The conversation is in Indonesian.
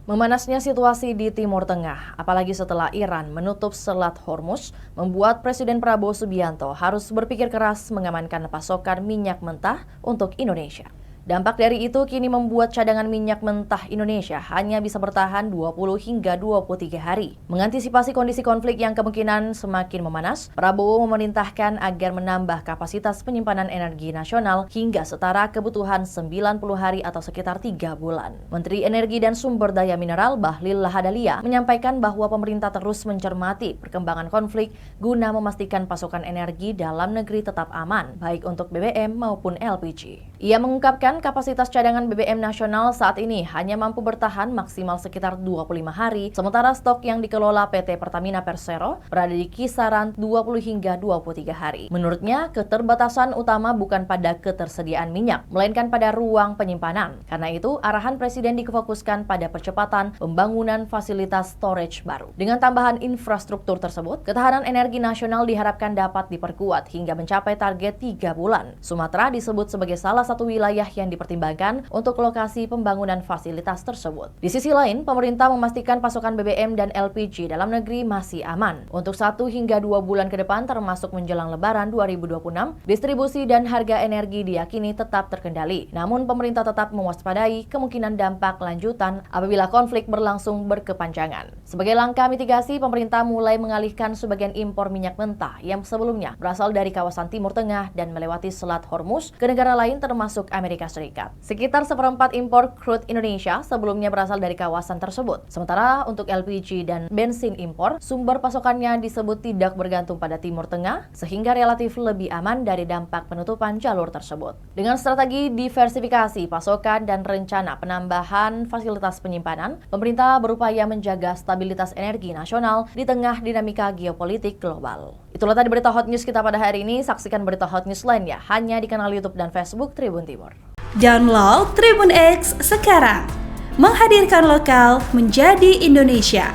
Memanasnya situasi di Timur Tengah, apalagi setelah Iran menutup Selat Hormuz, membuat Presiden Prabowo Subianto harus berpikir keras mengamankan pasokan minyak mentah untuk Indonesia. Dampak dari itu kini membuat cadangan minyak mentah Indonesia hanya bisa bertahan 20 hingga 23 hari. Mengantisipasi kondisi konflik yang kemungkinan semakin memanas, Prabowo memerintahkan agar menambah kapasitas penyimpanan energi nasional hingga setara kebutuhan 90 hari atau sekitar 3 bulan. Menteri Energi dan Sumber Daya Mineral Bahlil Lahadalia menyampaikan bahwa pemerintah terus mencermati perkembangan konflik guna memastikan pasokan energi dalam negeri tetap aman, baik untuk BBM maupun LPG. Ia mengungkapkan kapasitas cadangan BBM nasional saat ini hanya mampu bertahan maksimal sekitar 25 hari, sementara stok yang dikelola PT Pertamina Persero berada di kisaran 20 hingga 23 hari. Menurutnya, keterbatasan utama bukan pada ketersediaan minyak, melainkan pada ruang penyimpanan. Karena itu, arahan Presiden difokuskan pada percepatan pembangunan fasilitas storage baru. Dengan tambahan infrastruktur tersebut, ketahanan energi nasional diharapkan dapat diperkuat hingga mencapai target 3 bulan. Sumatera disebut sebagai salah satu wilayah yang dipertimbangkan untuk lokasi pembangunan fasilitas tersebut. Di sisi lain, pemerintah memastikan pasokan BBM dan LPG dalam negeri masih aman. Untuk 1 hingga 2 bulan ke depan termasuk menjelang Lebaran 2026, distribusi dan harga energi diyakini tetap terkendali. Namun pemerintah tetap mewaspadai kemungkinan dampak lanjutan apabila konflik berlangsung berkepanjangan. Sebagai langkah mitigasi, pemerintah mulai mengalihkan sebagian impor minyak mentah yang sebelumnya berasal dari kawasan Timur Tengah dan melewati Selat Hormuz ke negara lain termasuk Amerika Serikat. Sekitar seperempat impor crude Indonesia sebelumnya berasal dari kawasan tersebut. Sementara untuk LPG dan bensin impor, sumber pasokannya disebut tidak bergantung pada Timur Tengah, sehingga relatif lebih aman dari dampak penutupan jalur tersebut. Dengan strategi diversifikasi pasokan dan rencana penambahan fasilitas penyimpanan, pemerintah berupaya menjaga stabilitas energi nasional di tengah dinamika geopolitik global. Itulah tadi berita Hot News kita pada hari ini. Saksikan berita Hot News lainnya hanya di kanal YouTube dan Facebook Tribun Timur. Download Tribun X sekarang, menghadirkan lokal menjadi Indonesia.